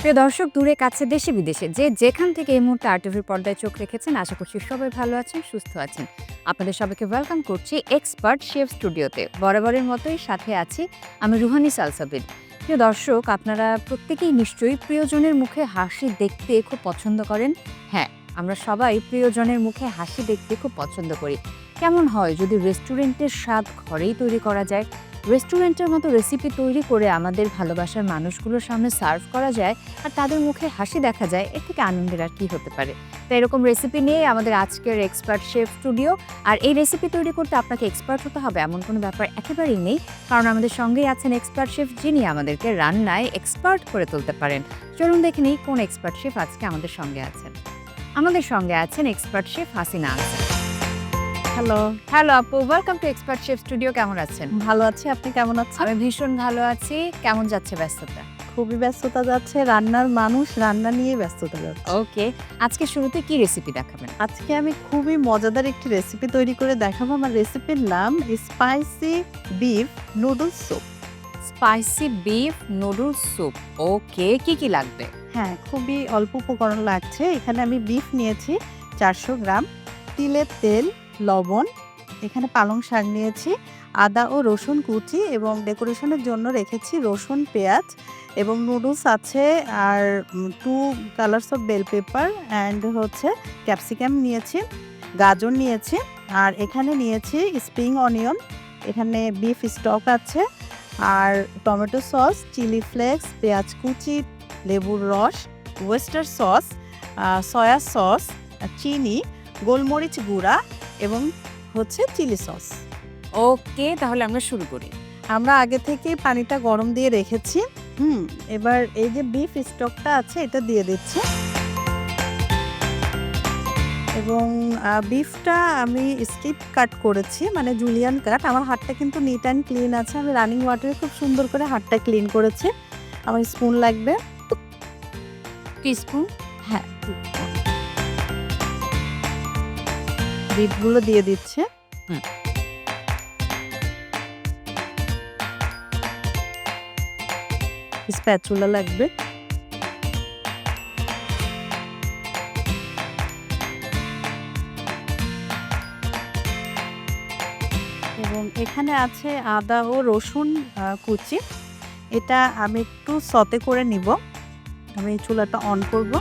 প্রিয় দর্শক, দূরে কাছে দেশে বিদেশে যে যেখান থেকে এই মুহূর্তে আরটিভির পর্দায় চোখ রেখেছেন, আশা করছি সবাই ভালো আছেন, সুস্থ আছেন। আপনাদের সবাইকে ওয়েলকাম করছি এক্সপার্ট শেফ স্টুডিওতে। বরাবরের মতোই সাথে আছি আমি রুহানি সালসাবিল। প্রিয় দর্শক, আপনারা প্রত্যেকেই নিশ্চয়ই প্রিয়জনের মুখে হাসি দেখতে খুব পছন্দ করেন। হ্যাঁ, আমরা সবাই প্রিয়জনের মুখে হাসি দেখতে খুব পছন্দ করি। কেমন হয় যদি রেস্টুরেন্টের স্বাদ ঘরেই তৈরি করা যায়, রেস্টুরেন্টের মতো রেসিপি তৈরি করে আমাদের ভালোবাসার মানুষগুলোর সামনে সার্ভ করা যায় আর তাদের মুখে হাসি দেখা যায়, এর থেকে আনন্দের আর কি হতে পারে। তো এরকম রেসিপি নিয়ে আমাদের আজকের এক্সপার্ট শেফ স্টুডিও। আর এই রেসিপি তৈরি করতে আপনাকে এক্সপার্ট হতে হবে এমন কোনো ব্যাপার একেবারেই নেই, কারণ আমাদের সঙ্গেই আছেন এক্সপার্ট শেফ, যিনি আমাদেরকে রান্নায় এক্সপার্ট করে তুলতে পারেন। চলুন দেখে নিই কোন এক্সপার্ট শেফ আজকে আমাদের সঙ্গে আছেন। আমাদের সঙ্গে আছেন expert chef Hasina Ansar. Hello, hello আপু, welcome to expert chef studio. কেমন আছেন? ভালো আছি। আপনি কেমন আছেন? আমি ভীষণ ভালো আছি। কেমন যাচ্ছে ব্যস্ততা? খুবই ব্যস্ততা যাচ্ছে। রান্নার মানুষ, রান্না নিয়ে ব্যস্ততা যাচ্ছে। ওকে, আজকে শুরুতে কি রেসিপি দেখাবেন? আজকে আমি খুবই মজাদার একটি রেসিপি তৈরি করে দেখাবো। আমার রেসিপির নাম spicy beef noodles soup. Spicy beef noodles soup. Okay, কি কি লাগবে? হ্যাঁ, খুবই অল্প উপকরণ লাগছে। এখানে আমি বিফ নিয়েছি 400 গ্রাম, তিলের তেল, লবণ, এখানে পালং শাক নিয়েছি, আদা ও রসুন কুচি এবং ডেকোরেশনের জন্য রেখেছি রসুন, পেঁয়াজ এবং নুডলস আছে, আর 2 colours of bell pepper and হচ্ছে ক্যাপসিকাম নিয়েছি, গাজর নিয়েছি, আর এখানে নিয়েছি স্প্রিং অনিয়ন, এখানে বিফ স্টক আছে, আর টমেটো সস, চিলি ফ্লেক্স, পেঁয়াজ কুচি, লেবুর রস, ওয়েস্টার সস, সয়া সস, চিনি, গোলমরিচ গুঁড়া এবং হচ্ছে চিলি সস। ওকে, তাহলে আমরা শুরু করি। আমরা আগে থেকে পানিটা গরম দিয়ে রেখেছি। এবার এই যে বিফ স্টকটা আছে এটা দিয়ে দিচ্ছি এবং বিফটা আমি স্ট্রিপ কাট করেছি, মানে জুলিয়ান কাট। আমার হাতটা কিন্তু নিট অ্যান্ড ক্লিন আছে। আমি রানিং ওয়াটারে খুব সুন্দর করে হাতটা ক্লিন করেছি। আমার স্পুন লাগবে। কি স্পুন? হ্যাঁ, বিফগুলো দিয়ে দিচ্ছে। স্প্যাচুলা লাগবে এবং এখানে আছে আদা ও রসুন কুচি। এটা আমি একটু সতে করে নিব। আমি এই চুলাটা অন করব।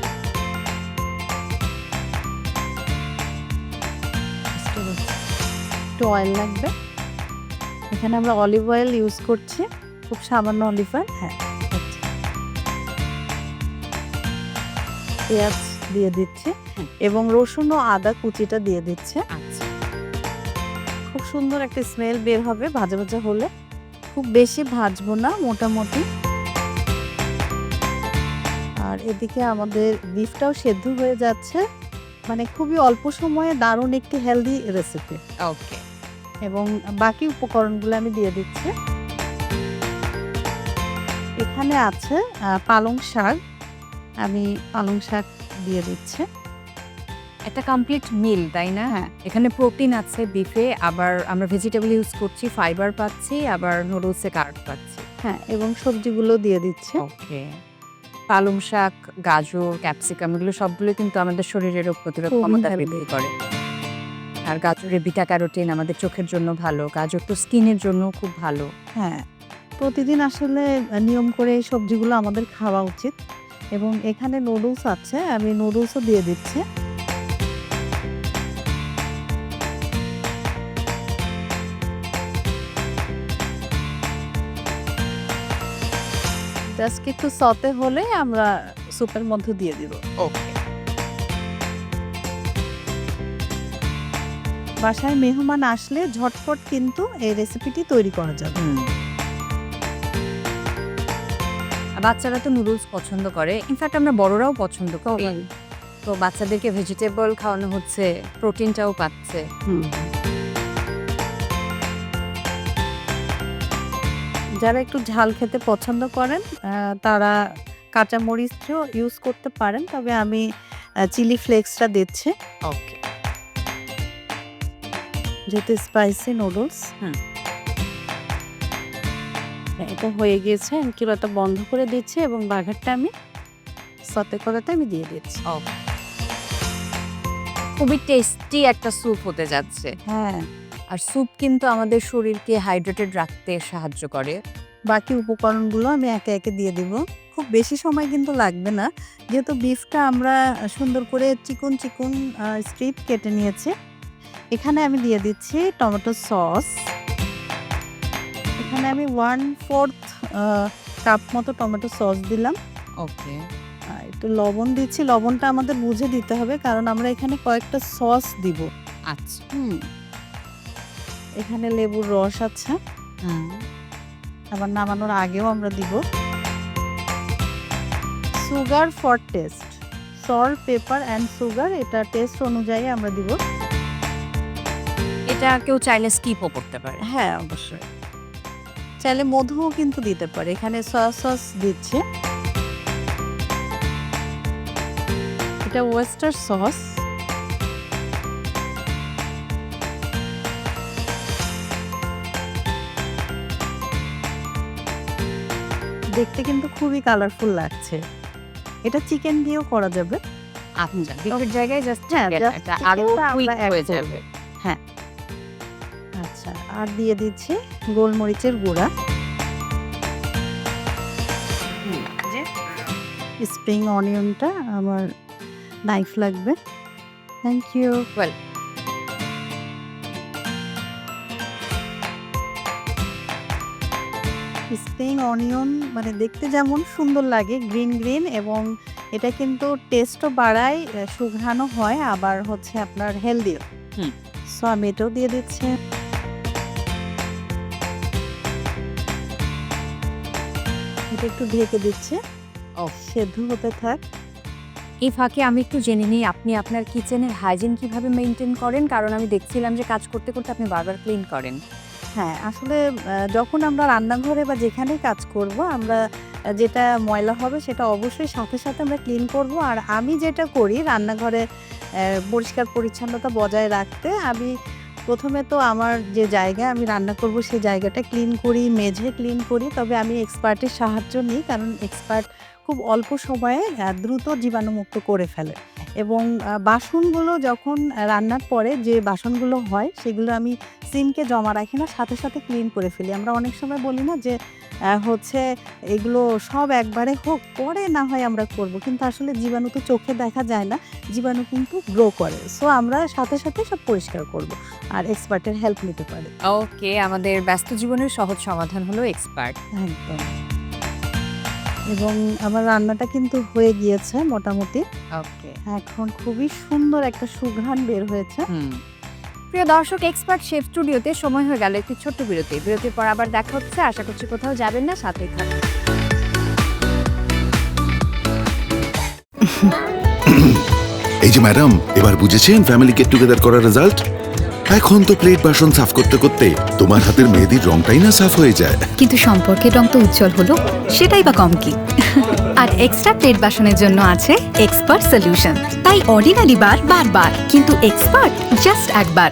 একটু অয়েল লাগবে। এখানে আমরা অলিভ অয়েল ইউজ করছি, খুব সামান্য অলিভ অয়েল। হ্যাঁ, পেঁয়াজ দিয়ে দিচ্ছি এবং রসুন ও আদা কুচিটা দিয়ে দিচ্ছে। আচ্ছা, খুব সুন্দর একটা স্মেল বের হবে ভাজা ভাজা হলে। খুব বেশি ভাজবো না, মোটামুটি। আর এদিকে আমাদের বিফটাও সেদ্ধ হয়ে যাচ্ছে, মানে খুবই অল্প সময়ে দারুণ একটি হেলদি রেসিপি। ওকে, এবং বাকি উপকরণগুলো আমি দিয়ে দিচ্ছি। এখানে আছে পালং শাক, আমি পালং শাক দিয়ে দিচ্ছি। একটা কমপ্লিট মিল, তাই না? হ্যাঁ, এখানে প্রোটিন আছে বিফে, আবার আমরা ভেজিটেবল ইউজ করছি, ফাইবার পাচ্ছি, আবার নুডলসে কার্ব পাচ্ছি। হ্যাঁ, এবং সবজিগুলো দিয়ে দিচ্ছি। ওকে, পালং শাক, গাজর, ক্যাপসিকাম এগুলো সবগুলো কিন্তু আমাদের শরীরের রোগ প্রতিরোধ খুবই ক্ষমতা healthy। বৃদ্ধি করে। আর গাজরের বিটা ক্যারোটিন আমাদের চোখের জন্য ভালো, গাজর তো স্কিনের জন্য খুব ভালো। হ্যাঁ, প্রতিদিন আসলে নিয়ম করে এই সবজিগুলো আমাদের খাওয়া উচিত। এবং এখানে নুডলস আছে, আমি নুডলসও দিয়ে দিচ্ছি। জাস্ট একটু সতে হলে আমরা স্যুপের মধ্যে দিয়ে দিব। ওকে, বাসায় মেহমান আসলে ঝটপট কিন্তু এই রেসিপিটি তৈরি করা যাবে। বাচ্চারা তো নুডলস পছন্দ করে, ইনফ্যাক্ট আমরা বড়রাও পছন্দ করি। তো বাচ্চাদেরকে ভেজিটেবল খাওয়ানো হচ্ছে, প্রোটিনটাও পাচ্ছে। যারা একটু ঝাল খেতে পছন্দ করেন তারা কাঁচা মরিচও ইউজ করতে পারেন, তবে আমি চিলি ফ্লেক্সটা দিচ্ছি ওকে, যেহেতু স্পাইসি নুডলস। এটা হয়ে গিয়েছে। আমি চুলাটা বন্ধ করে দিচ্ছি এবং বাঘারটা আমি সতে করাতে আমি দিয়ে দিচ্ছি। খুবই টেস্টি একটা স্যুপ হতে যাচ্ছে। হ্যাঁ, আর স্যুপ কিন্তু আমাদের শরীরকে হাইড্রেটেড রাখতে সাহায্য করে। বাকি উপকরণগুলো আমি একে একে দিয়ে দিব। খুব বেশি সময় কিন্তু লাগবে না। যেহেতু বিফটা আমরা সুন্দর করে চিকন, চিকন স্ট্রিপ কেটে নিয়েছি। এখানে আমি দিয়ে দিচ্ছি টমেটো সস। এখানে আমি 1/4 আ কাপ মতো টমেটো সস দিলাম। ওকে। একটু লবণ দিচ্ছি। লবণটা আমাদের বুঝে দিতে হবে কারণ আমরা এখানে কয়েকটা সস দিব। আচ্ছা। এখানে লেবুর রস আছে। আবার নামানোর আগেও আমরা দিব। Sugar for test. Salt, paper and sugar এটা টেস্ট অনুযায়ী আমরা দিব। এটা কেউ চাইলে স্কিপও করতে পারে। হ্যাঁ, অবশ্যই। চাইলে মধুও কিন্তু দিতে পারে। এখানে সয়া সস দিচ্ছি। এটা ওয়েস্টার সস। দেখতে কিন্তু খুবই কালারফুল লাগছে। এটা চিকেন দিয়েও করা যাবে। আচ্ছা, বিফের জায়গায় জাস্ট হ্যাঁ, just এটা আরো চিকেনটা কুইক আমরা add হয়ে করব। যাবে। হ্যাঁ। আচ্ছা, আর দিয়ে দিচ্ছি গোলমরিচের গুঁড়া। স্প্রিং অনিয়নটা আমার নাইফ লাগবে। Thank you. Well, spring onion মানে দেখতে যেমন সুন্দর লাগে গ্রিন গ্রিন এবং এটা কিন্তু টেস্টও বাড়ায়, সুঘ্রাণও হয়, আবার হচ্ছে আপনার হেলদিও। হুম। সো আমি এটাও দিয়ে দিচ্ছি। এটা একটু ঢেকে দিচ্ছি। সেদ্ধ হতে থাক। এই ফাঁকে আমি একটু জেনে নিই আপনি আপনার কিচেনের হাইজিন কিভাবে মেইনটেইন করেন? কারণ আমি দেখছিলাম যে কাজ করতে, করতে আপনি বারবার ক্লিন করেন। হ্যাঁ, আসলে যখন আমরা রান্নাঘরে বা যেখানেই কাজ করব, আমরা যেটা ময়লা হবে সেটা অবশ্যই সাথে, সাথে আমরা ক্লিন করব। আর আমি যেটা করি রান্নাঘরে পরিষ্কার পরিচ্ছন্নতা বজায় রাখতে, আমি প্রথমে তো আমার যে জায়গায় আমি রান্না করব সেই জায়গাটা ক্লিন করি, মেঝে ক্লিন করি। তবে আমি এক্সপার্টের সাহায্য নিই কারণ এক্সপার্ট খুব অল্প সময়ে দ্রুত জীবাণুমুক্ত করে ফেলে। এবং বাসনগুলো যখন রান্নার পরে যে বাসনগুলো হয় সেগুলো আমি সিঙ্কে জমা রাখি না, সাথে, সাথে ক্লিন করে ফেলি। আমরা অনেক সময় বলি না যে হচ্ছে এগুলো সব একবারে হোক, পরে না হয় আমরা করব। কিন্তু আসলে জীবাণু তো চোখে দেখা যায় না। জীবাণু কিন্তু গ্রো করে। সো আমরা সাথে, সাথে সব পরিষ্কার করব। আর এক্সপার্টের হেল্প নিতে পারি। ওকে, আমাদের ব্যস্ত জীবনের সহজ সমাধান হলো এক্সপার্ট। একদম। এবং আমার রান্নাটা কিন্তু হয়ে গিয়েছে মোটামুটি। ওকে। এখন খুবই সুন্দর একটা সুঘ্রাণ বের হয়েছে। প্রিয় দর্শক, এক্সপার্ট শেফ স্টুডিওতে সময় হয়ে গেল একটি ছোট্ট বিরতি। বিরতির পর আবার দেখা হচ্ছে। আশা করছি কোথাও যাবেন না, সাথেই থাকবেন। এই যে ম্যাডাম, এবার বুঝেছেন ফ্যামিলি গেট টুগেদার করার রেজাল্ট? এখন তো প্লেট বাসন সাফ করতে করতে তোমার হাতের মেহেদির রংটাই না সাফ হয়ে যায়। কিন্তু সম্পর্কের রং তো উজ্জ্বল হলো, সেটাই বা কম কি। আর এক্সট্রা প্লেট বাসনের জন্য আছে এক্সপার্ট সলিউশন। তাই অর্ডিনারি বার বারবার, কিন্তু এক্সপার্ট জাস্ট একবার।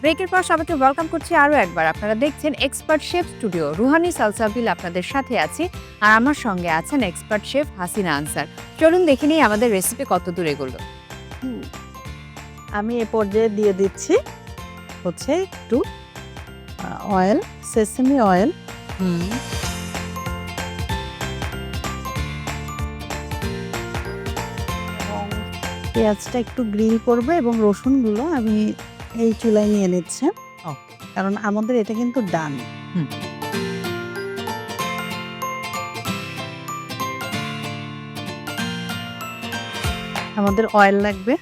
ব্রেকের পর সবাইকে ওয়েলকাম করছি আরও একবার। আপনারা দেখছেন expert chef studio. Ruhani Salsabil আপনাদের সাথে আছি, আর আমার সঙ্গে আছেন এক্সপার্ট শেফ হাসিনা আনসার। চলুন দেখে নিই আমাদের রেসিপি কত দূর এগোলো। আমি এ পর্যায়ে দিয়ে দিচ্ছি হচ্ছে একটু অয়েল, সেসেমি অয়েল। এবং পেঁয়াজটা একটু গ্রিল করবে এবং রসুনগুলো আমি এই চুলায় নিয়ে নিচ্ছে, কারণ আমাদের এটা কিন্তু ডান। আমাদের অয়েল লাগবে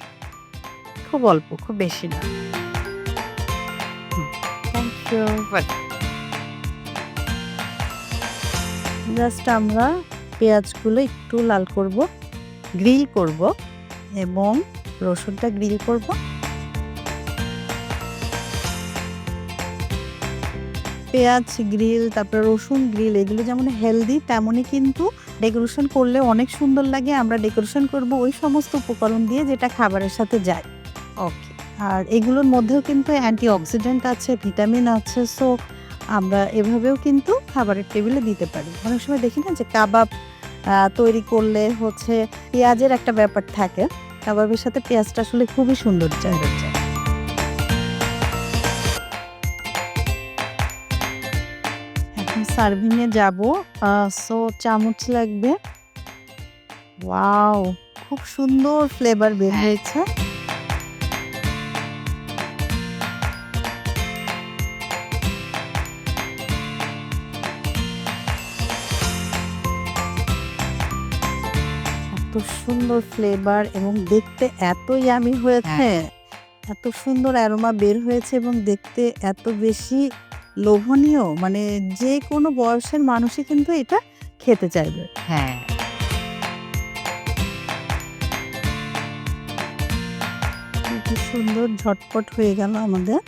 খুব অল্প, খুব বেশি না। Thank you. জাস্ট আমরা পেঁয়াজগুলো একটু লাল করব, গ্রিল করব এবং রসুনটা গ্রিল করব। পেঁয়াজ গ্রিল, তারপরে রসুন গ্রিল, এগুলো যেমন হেলদি তেমনই কিন্তু ডেকোরেশন করলে অনেক সুন্দর লাগে। আমরা ডেকোরেশন করব ওই সমস্ত উপকরণ দিয়ে যেটা খাবারের সাথে যায়। ওকে। আর এগুলোর মধ্যেও কিন্তু অ্যান্টিঅক্সিডেন্ট আছে, ভিটামিন আছে। সো আমরা এভাবেও কিন্তু খাবারের টেবিলে দিতে পারি। অনেক সময় দেখি না যে কাবাব তৈরি করলে হচ্ছে পেঁয়াজের একটা ব্যাপার থাকে, কাবাবের সাথে পেঁয়াজটা আসলে খুবই সুন্দর যায়। এখন সার্ভিং এ যাব, সো চামচ লাগবে। ওয়াও, খুব সুন্দর ফ্লেভার বের হয়েছে। এত সুন্দর ফ্লেভার এবং দেখতে এত ইয়ামি হয়েছে, এত সুন্দর অ্যারোমা বের হয়েছে এবং দেখতে এত বেশি লোভনীয়, মানে যে কোনো বয়সের মানুষই কিন্তু এটা খেতে চাইবে। হ্যাঁ, কি সুন্দর ঝটপট হয়ে গেল আমাদের।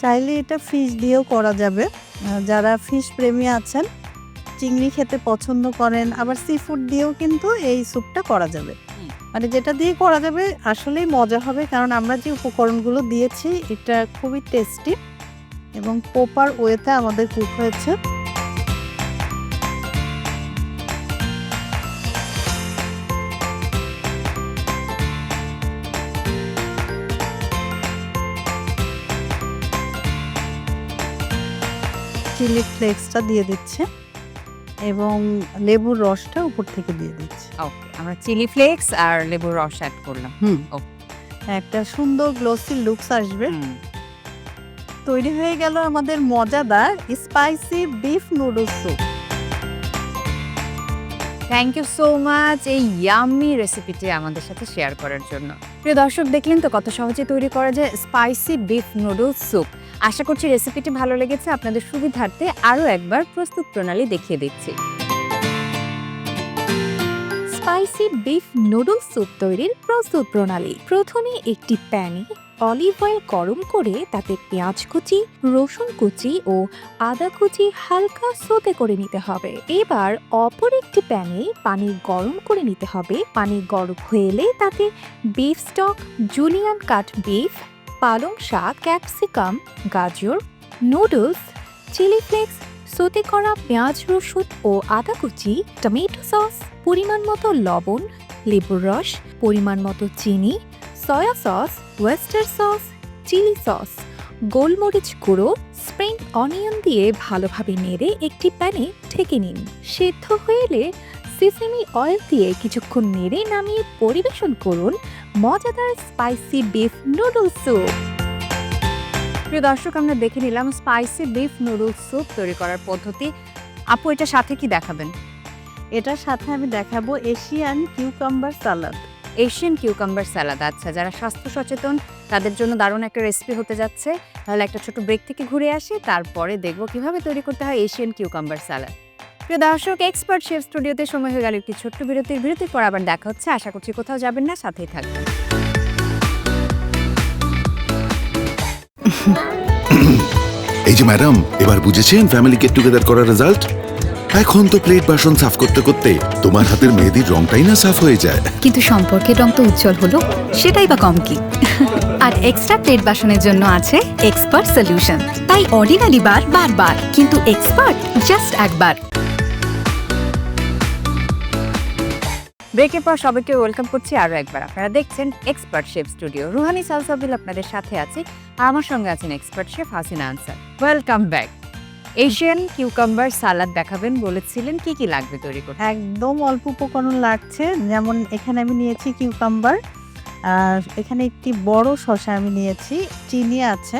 চাইলে এটা ফিশ দিয়েও করা যাবে। যারা ফিশ প্রেমী আছেন, চিংড়ি খেতে পছন্দ করেন, আবার সি ফুড দিয়েও কিন্তু এই স্যুপটা করা যাবে। মানে যেটা দিয়ে করা যাবে আসলেই মজা হবে, কারণ আমরা যে উপকরণগুলো দিয়েছি এটা খুবই টেস্টি এবং প্রপার ওয়েতে আমাদের কুক হয়েছে। চিলি ফ্লেক্সটা দিয়ে দিচ্ছে এবং লেবুর রসটা উপর থেকে দিয়ে দিচ্ছে। ওকে, আমরা চিলি ফ্লেক্স আর লেবুর রস অ্যাড করলাম। একটা সুন্দর গ্লোসি লুকস আসবে। তৈরি হয়ে গেল আমাদের মজাদার spicy beef noodles soup. Thank you so much এই ইয়াম্মি রেসিপিটি আমাদের সাথে শেয়ার করার জন্য। প্রিয় দর্শক, দেখলেন তো কত সহজে তৈরি করা যায় স্পাইসি বিফ নুডলস স্যুপ। আশা করছি রেসিপিটি ভালো লেগেছে। আপনাদের সুবিধার্থে আরও একবার প্রস্তুত প্রণালী দেখিয়ে দিচ্ছি। স্পাইসি বিফ নুডলস স্যুপ তৈরির প্রস্তুত প্রণালী। প্রথমে একটি প্যানে অলিভ অয়েল গরম করে তাতে পেঁয়াজ কুচি, রসুন কুচি ও আদা কুচি হালকা সতে করে নিতে হবে। এবার অপর একটি প্যানে পানি গরম করে নিতে হবে। পানি গরম হয়ে এলে তাতে বিফ স্টক, জুলিয়ান কাট বিফ, পালং শাক, ক্যাপসিকাম, গাজর, নুডলস, চিলি ফ্লেক্স, সতে করা পেঁয়াজ, রসুন ও আদা কুচি, টমেটো সস, পরিমাণ মতো লবণ, লেবুর রস, পরিমাণ মতো চিনি, soya sauce, oyster sauce, chilli sauce, গোলমরিচ গুঁড়ো, স্প্রিং অনিয়ন দিয়ে ভালোভাবে নেড়ে একটি প্যানে ঢেকে নিন। সেদ্ধ হয়ে এলে সিসেমি অয়েল দিয়ে কিছুক্ষণ নেড়ে নামিয়ে পরিবেশন করুন মজাদার স্পাইসি বিফ নুডলস স্যুপ। প্রিয় দর্শক, আমরা দেখে নিলাম স্পাইসি বিফ নুডলস স্যুপ তৈরি করার পদ্ধতি। আপু, এটার সাথে কি দেখাবেন? এটার সাথে আমি দেখাবো Asian cucumber salad. Asian cucumber salad. আচ্ছা, যারা স্বাস্থ্য সচেতন তাদের জন্য দারুণ একটা রেসিপি হতে যাচ্ছে। তাহলে একটা ছোট ব্রেক থেকে ঘুরে আসি, তারপরে দেখব কিভাবে তৈরি করতে হয় এশিয়ান কিউকাম্বার স্যালাড। প্রিয় দর্শক, এক্সপার্ট শেফ স্টুডিওতে সময় হয়ে গেল একটি ছোট্ট বিরতির পর আবার দেখা হচ্ছে। আশা করছি কোথাও যাবেন না, সাথেই থাকবেন। এই যে ম্যাডাম, এবার বুঝেছেন ফ্যামিলি গেট টুগেদার করার রেজাল্ট? এখন তো প্লেট বাসন সাফ করতে করতে তোমার হাতের মেহেদির রংটাই না সাফ হয়ে যায়। কিন্তু সম্পর্কের রং তো উজ্জ্বল হলো, সেটাই বা কম কি। আর এক্সট্রা প্লেট বাসনের জন্য আছে এক্সপার্ট সলিউশন। তাই অর্ডিনারি বার বারবার, কিন্তু এক্সপার্ট জাস্ট একবার। ব্রেকের পর সবাইকে ওয়েলকাম করছি আরও একবার। আপনারা দেখছেন expert chef studio. Ruhani Salsabil আপনাদের সাথে আছি, আর আমার সঙ্গে আছেন expert chef Hasina Ansar. Welcome back. Asian cucumber salad দেখাবেন বলেছিলেন, কি কি লাগবে তৈরি করতে? একদম অল্প উপকরণ লাগছে, যেমন এখানে আমি নিয়েছি কিউকাম্বার, আর এখানে একটি বড় শসা আমি নিয়েছি, চিনি আছে,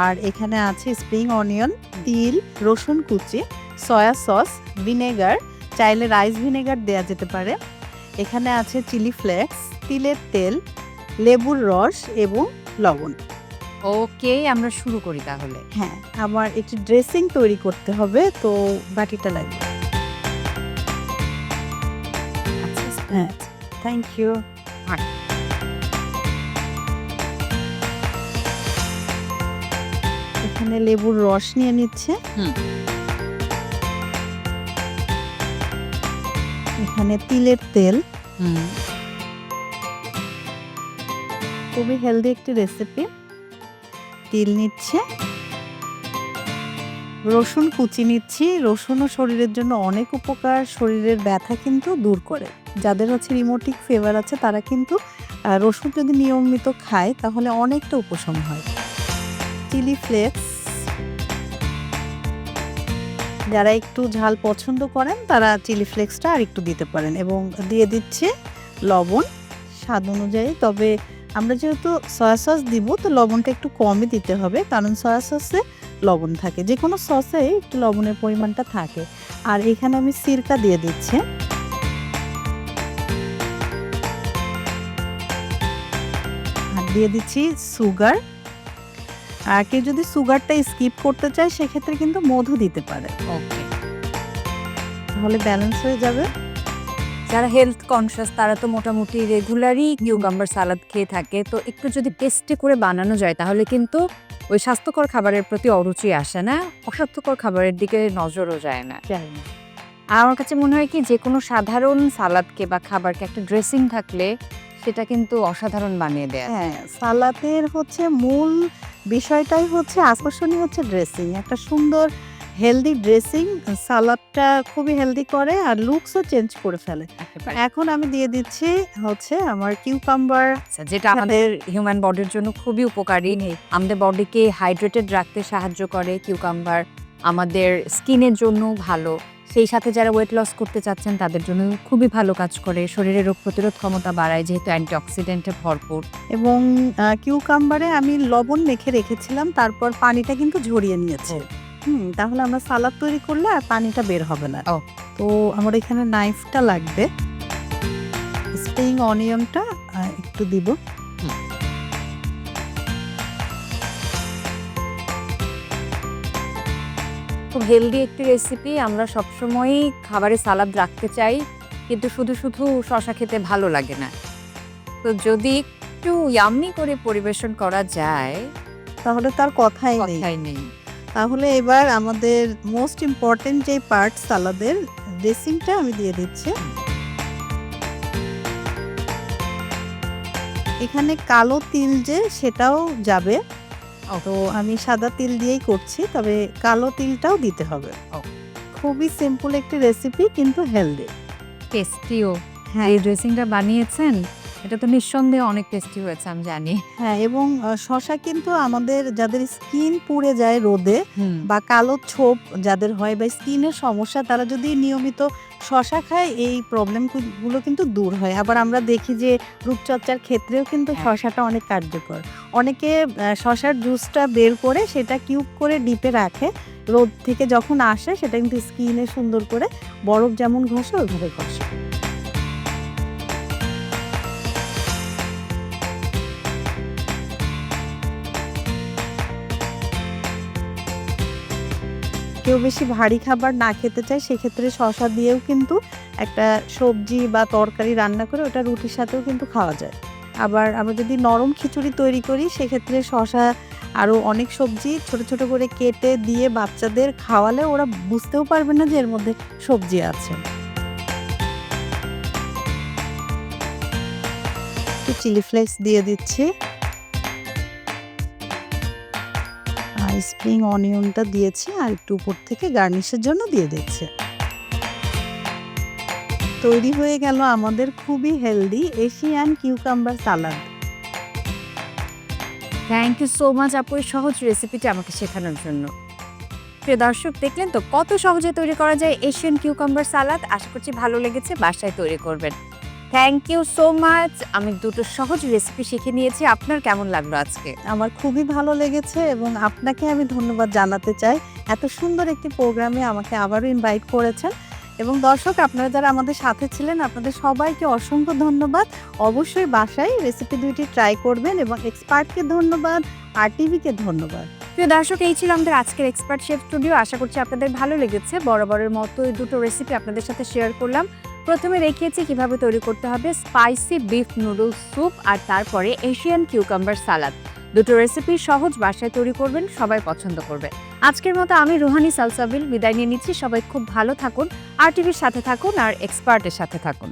আর এখানে আছে স্প্রিং অনিয়ন, তিল, রসুন কুচি, সয়া সস, ভিনেগার, চাইলে রাইস ভিনেগার দেয়া যেতে পারে। এখানে আছে চিলি ফ্লেক্স, তিলের তেল, লেবুর রস এবং লবণ। ওকে, আমরা শুরু করি তাহলে। হ্যাঁ, আমার একটি ড্রেসিং তৈরি করতে হবে, তো বাটিটা লাগবে। হ্যাঁ, থ্যাংক ইউ। এখানে লেবুর রস নিয়ে নিচ্ছে। এখানে তিলের তেল, খুবই হেলদি একটি রেসিপি। তিল নিচ্ছে, রসুন কুচি নিচ্ছি। রসুনও শরীরের জন্য অনেক উপকার, শরীরের ব্যথা কিন্তু দূর করে। যাদের হচ্ছে রিমোটিক ফিভার আছে তারা কিন্তু রসুন যদি নিয়মিত খায় তাহলে অনেকটা উপশম হয়। চিলি ফ্লেক্স, যারা একটু ঝাল পছন্দ করেন তারা চিলি ফ্লেক্সটা আর একটু দিতে পারেন, এবং দিয়ে দিচ্ছে লবণ স্বাদ অনুযায়ী। তবে আমরা যেহেতু সয়া সস দিব তো লবণটা একটু কমই দিতে হবে, কারণ সয়া সসে লবণ থাকে, যে কোনো সসে একটু লবণের পরিমাণটা থাকে। আর এখানে আমি সিরকা দিয়ে দিচ্ছি। আর দিয়ে দিচ্ছি সুগার। আর কেউ যদি সুগারটা স্কিপ করতে চায় সেক্ষেত্রে কিন্তু মধু দিতে পারে, ওকে। তাহলে ব্যালেন্স হয়ে যাবে। যারা হেলথ কনসিয়াস তারা তো মোটামুটি রেগুলারই কিউকাম্বার সালাদ খেয়ে থাকে, তো একটু যদি টেস্টি করে বানানো যায় তাহলে কিন্তু ওই স্বাস্থ্যকর খাবারের প্রতি অরুচি আসে না, অস্বাস্থ্যকর খাবারের দিকে নজরও যায় না। আর আমার কাছে মনে হয় কি যে কোনো সাধারণ সালাদকে বা খাবারকে একটা ড্রেসিং থাকলে সেটা কিন্তু অসাধারণ বানিয়ে দেয়। হ্যাঁ, সালাদের হচ্ছে মূল বিষয়টাই হচ্ছে আকর্ষণীয় হচ্ছে ড্রেসিং। একটা সুন্দর হেলদি ড্রেসিং সালাদটা খুবই হেলদি করে আর লুকসও চেঞ্জ করে ফেলে। এখন আমি দিয়ে দিচ্ছি হচ্ছে আমার কিউকাম্বার, যেটা আমাদের হিউম্যান বডির জন্য খুবই উপকারী, আমাদের বডিকে হাইড্রেটেড রাখতে সাহায্য করে কিউকাম্বার, আমাদের স্কিনের জন্য ভালো, সেই সাথে যারা ওয়েট লস করতে চাচ্ছেন তাদের জন্য খুবই ভালো কাজ করে, শরীরের রোগ প্রতিরোধ ক্ষমতা বাড়ায় যেহেতু অ্যান্টিঅক্সিডেন্টে ভরপুর। এবং কিউকাম্বারে আমি লবণ মেখে রেখেছিলাম, তারপর পানিটা কিন্তু ঝরিয়ে নিয়েছি। তাহলে আমরা সালাদ তৈরি করলে আর পানিটা বের হবে না। তো আমার এখানে নাইফটা লাগবে, স্প্রিং অনিয়নটা একটু দিব। খুব হেলদি একটি রেসিপি, আমরা সবসময়ই খাবারে সালাদ রাখতে চাই, কিন্তু শুধু শুধু শশা খেতে ভালো লাগে না। তো যদি একটু ইয়াম্মি করে পরিবেশন করা যায় তাহলে তার কথাই নেই। কথাই নেই। তাহলে এবার আমাদের মোস্ট ইম্পর্টেন্ট যে পার্ট সালাদের ড্রেসিংটা আমি দিয়ে দিচ্ছি। এখানে কালো তিল যে সেটাও যাবে, তো আমি সাদা তিল দিয়েই করছি, তবে কালো তিলটাও দিতে হবে। খুবই সিম্পল একটি রেসিপি কিন্তু হেলদি, টেস্টিও। হ্যাঁ এই ড্রেসিংটা বানিয়েছেন, এটা তো নিঃসন্দেহে অনেক টেস্টি হয়েছে, আমি জানি। হ্যাঁ, এবং শসা কিন্তু আমাদের যাদের স্কিন পুড়ে যায় রোদে বা কালো ছোপ যাদের হয় বা স্কিনের সমস্যা, তারা যদি নিয়মিত শসা খায় এই প্রবলেমগুলো কিন্তু দূর হয়। আবার আমরা দেখি যে রূপচর্চার ক্ষেত্রেও কিন্তু শসাটা অনেক কার্যকর। অনেকে শসার জুসটা বের করে সেটা কিউব করে ডিপে রাখে, রোদ থেকে যখন আসে সেটা কিন্তু স্কিনে সুন্দর করে বরফ যেমন ঘষে ওইভাবে ঘষে। কেউ বেশি ভারী খাবার না খেতে চায় সেক্ষেত্রে শসা দিয়েও কিন্তু একটা সবজি বা তরকারি রান্না করে ওটা রুটির সাথেও কিন্তু খাওয়া যায়। আবার আমরা যদি নরম খিচুড়ি তৈরি করি সেক্ষেত্রে শসা আরও অনেক সবজি ছোট ছোট করে কেটে দিয়ে বাচ্চাদের খাওয়ালে ওরা বুঝতেও পারবে না যে এর মধ্যে সবজি আছে। একটু চিলি ফ্লেক্স দিয়ে দিচ্ছি, স্প্রিং অনিয়নটা দিয়েছি, আর একটু উপর থেকে গার্নিশের জন্য দিয়ে দিচ্ছি। তৈরি হয়ে গেল আমাদের খুবই healthy Asian cucumber salad. Thank you so much আপু এই সহজ রেসিপিটা আমাকে শেখানোর জন্য। প্রিয় দর্শক, দেখলেন তো কত সহজে তৈরি করা যায় এশিয়ান কিউকাম্বার সালাদ। আশা করছি ভালো লেগেছে, বাসায় তৈরি করবেন। Thank you so much. আমি দুটো সহজ রেসিপি শিখে নিয়েছি, আপনার কেমন লাগলো আজকে? আমার খুবই ভালো লেগেছে এবং আপনাকে আমি ধন্যবাদ জানাতে চাই, এত সুন্দর একটি প্রোগ্রামে আমাকে আবারও ইনভাইট করেছেন। এবং দর্শক, আপনারা যারা আমাদের সাথে ছিলেন আপনাদের সবাইকে অসংখ্য ধন্যবাদ। অবশ্যই বাসায় রেসিপি দুইটি ট্রাই করবেন, এবং এক্সপার্টকে ধন্যবাদ, আর টিভিকে ধন্যবাদ। প্রিয় দর্শক, এই ছিল আমাদের আজকের এক্সপার্ট শেফ স্টুডিও। আশা করছি আপনাদের ভালো লেগেছে। বরাবরের মতো এই দুটো রেসিপি আপনাদের সাথে শেয়ার করলাম। প্রথমে দেখিয়েছি কিভাবে তৈরি করতে হবে স্পাইসি বিফ নুডলস স্যুপ, আর তারপরে এশিয়ান কিউকাম্বার সালাদ। দুটো রেসিপি সহজ, বাসায় তৈরি করবেন, সবাই পছন্দ করবে। আজকের মতো আমি রুহানি সালসাবিল বিদায় নিয়ে নিচ্ছি। সবাই খুব ভালো থাকুন, আর টিভির সাথে থাকুন, আর এক্সপার্টের সাথে থাকুন।